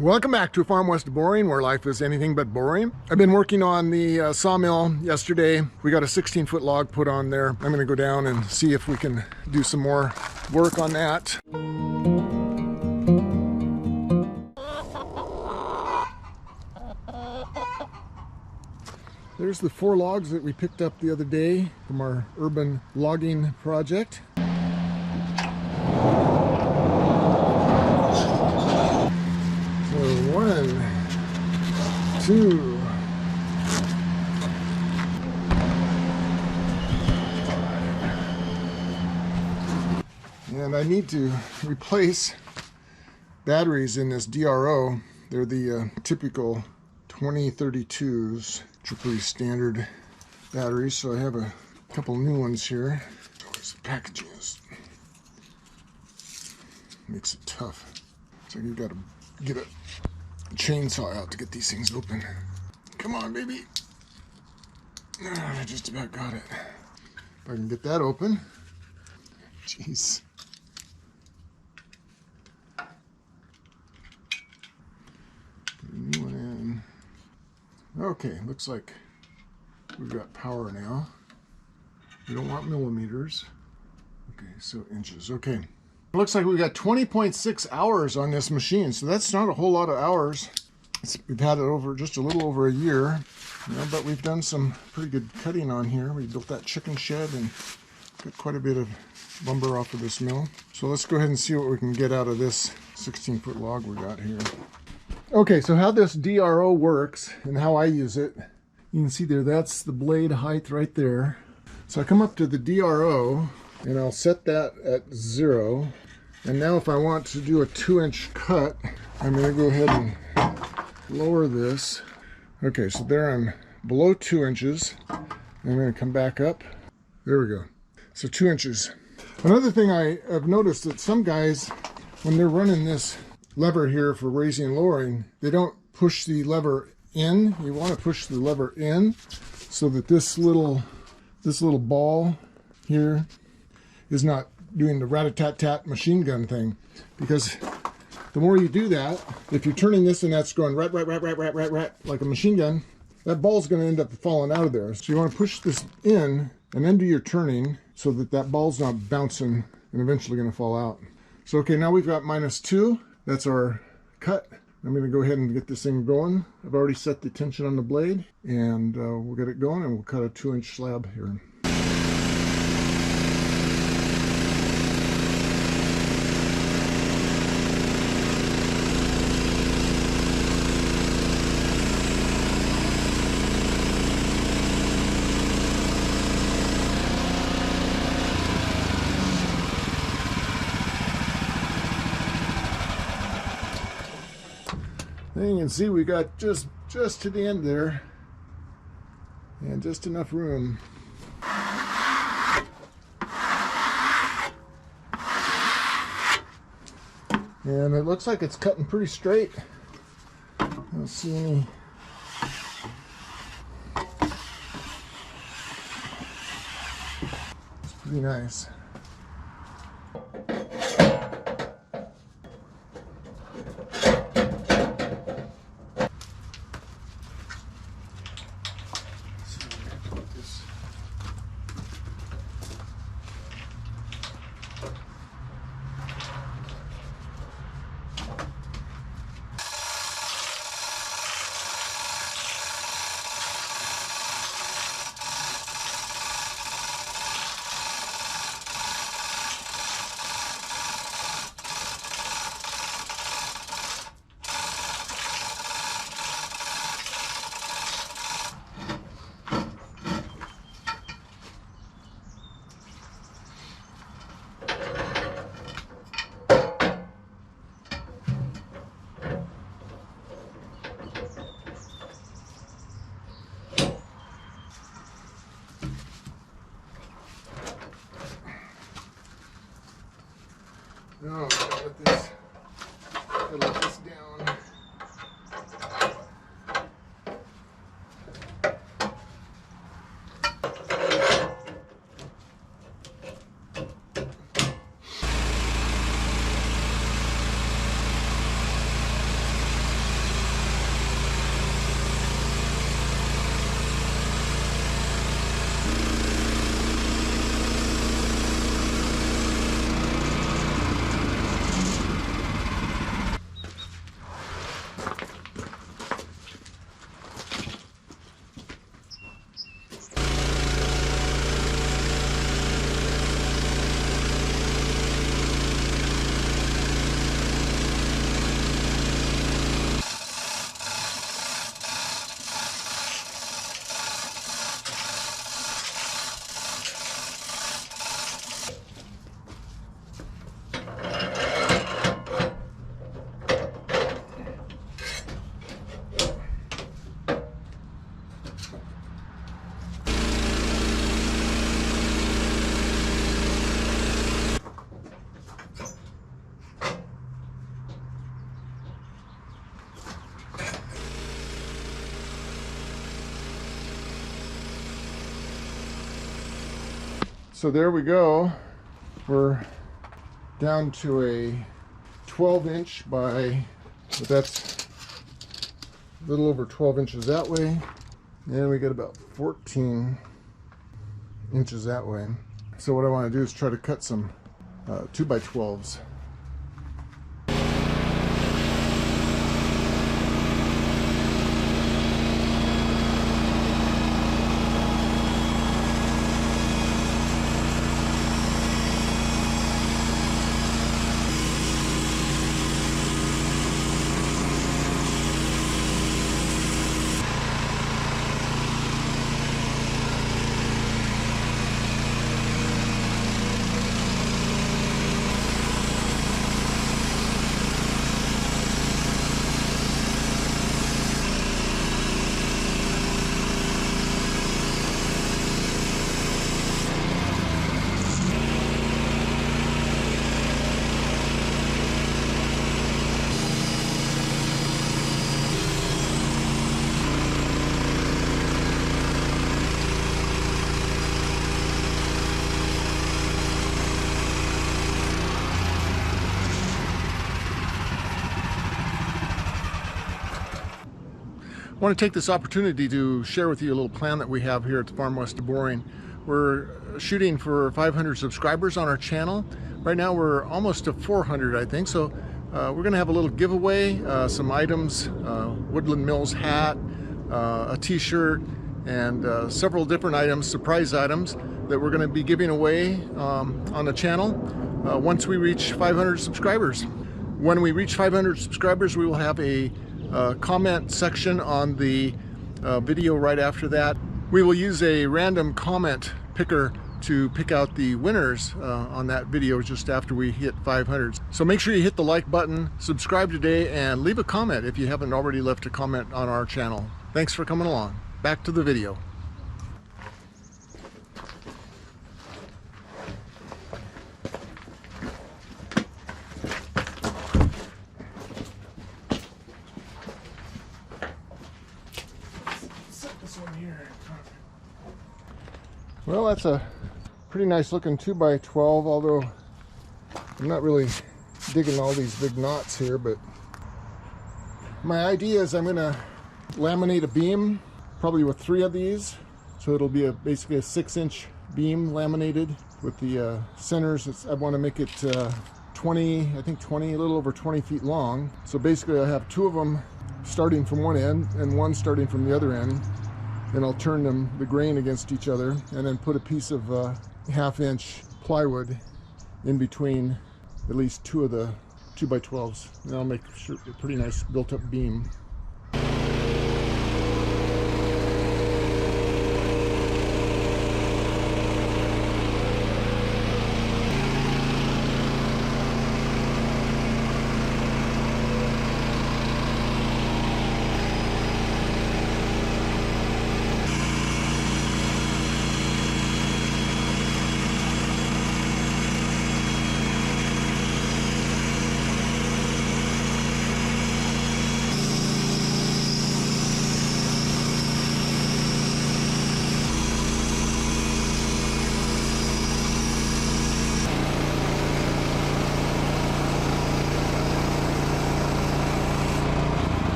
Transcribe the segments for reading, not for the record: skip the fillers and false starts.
Welcome back to a farm west of boring, where life is anything but boring. I've been working on the sawmill yesterday. We got a 16-foot log put on there. I'm going to go down and see if we can do some more work on that. There's the 4 logs that we picked up the other day from our urban logging project. So 1, 2, and I need to replace batteries in this DRO. They're the typical 2032s, AAA standard batteries. So I have a couple new ones here. Always the packaging makes it tough. So you got to get a chainsaw out to get these things open. Come on, baby. I just about got it. If I can get that open. Jeez. Put a new one in. Okay, looks like we've got power now. We don't want millimeters. Okay, so inches. Okay. Looks like we've got 20.6 hours on this machine, so that's not a whole lot of hours. We've had it over just a little over a year, but we've done some pretty good cutting on here. We built that chicken shed and got quite a bit of lumber off of this mill. So let's go ahead and see what we can get out of this 16-foot log we got here. Okay, so how this DRO works and how I use it, you can see there, that's the blade height right there. So I come up to the DRO and I'll set that at 0. And now if I want to do a 2-inch cut, I'm going to go ahead and lower this. Okay, so there I'm below 2 inches. I'm going to come back up. There we go. So 2 inches. Another thing I have noticed that some guys, when they're running this lever here for raising and lowering, they don't push the lever in. You want to push the lever in so that this little ball here is not doing the rat-a-tat-tat machine gun thing, because the more you do that, if you're turning this and that's going rat like a machine gun, that ball's going to end up falling out of there. So you want to push this in and then do your turning so that that ball's not bouncing and eventually going to fall out. So okay, now we've got -2. That's our cut. I'm going to go ahead and get this thing going. I've already set the tension on the blade, and we'll get it going, and we'll cut a 2-inch slab here. And you can see we got just to the end there, and just enough room. And it looks like it's cutting pretty straight. I don't see any. It's pretty nice. No, gotta let this down. So there we go. We're down to a 12-inch by, but that's a little over 12 inches that way. And we get about 14 inches that way. So what I want to do is try to cut some 2x12s. I want to take this opportunity to share with you a little plan that we have here at the Farm West of Boring. We're shooting for 500 subscribers on our channel. Right now we're almost to 400, I think. So we're going to have a little giveaway, some items, Woodland Mills hat, a t-shirt, and several different items, surprise items that we're going to be giving away on the channel once we reach 500 subscribers. When we reach 500 subscribers, we will have a comment section on the video right after that. We will use a random comment picker to pick out the winners on that video just after we hit 500. So make sure you hit the like button, subscribe today, and leave a comment if you haven't already left a comment on our channel. Thanks for coming along. Back to the video. Well, that's a pretty nice looking 2x12, although I'm not really digging all these big knots here, but my idea is I'm going to laminate a beam, probably with 3 of these, so it'll be basically a 6-inch beam laminated with the centers. I want to make it 20, I think 20, a little over 20 feet long. So basically I have 2 of them starting from one end and 1 starting from the other end. Then I'll turn them, the grain, against each other, and then put a piece of 1/2-inch plywood in between at least 2 of the 2x12s. And I'll make sure a pretty nice built-up beam.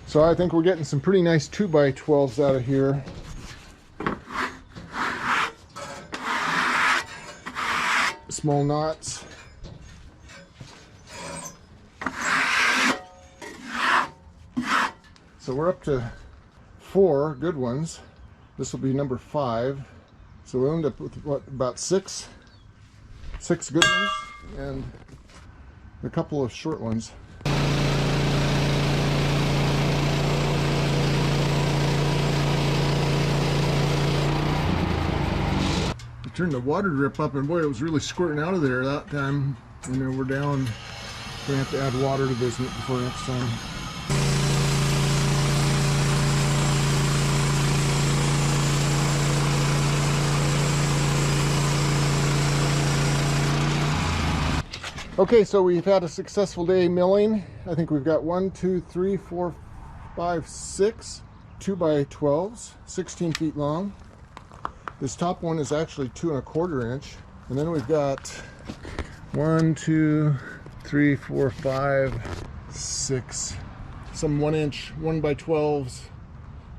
So I think we're getting some pretty nice 2x12s out of here. Small knots. So we're up to 4 good ones. This will be number 5. So we'll end up with what, about 6 good ones. And a couple of short ones. Turned the water drip up, and boy, it was really squirting out of there that time. And then we're down. Gonna have to add water to this before next time. Okay, so we've had a successful day milling. I think we've got 1, 2, 3, 4, 5, 6 2x12s, 16 feet long. This top one is actually 2 1/4 inch. And then we've got 1, 2, 3, 4, 5, 6, some 1 inch 1x12s,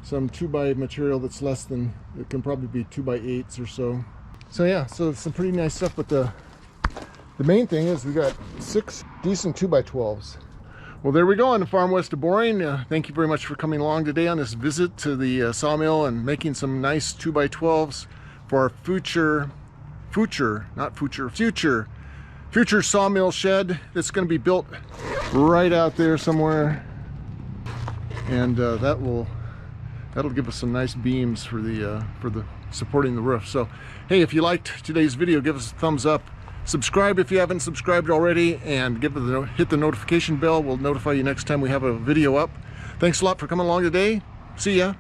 some 2x material that's less than, it can probably be 2x8s or so. So yeah, so some pretty nice stuff, but the main thing is we got 6 decent 2x12s. Well, there we go on the farm west of Boring. Thank you very much for coming along today on this visit to the sawmill and making some nice 2x12s for our future sawmill shed that's going to be built right out there somewhere, and that'll give us some nice beams for the supporting the roof. So hey, if you liked today's video, give us a thumbs up. Subscribe if you haven't subscribed already, and hit the notification bell. We'll notify you next time we have a video up. Thanks a lot for coming along today. See ya.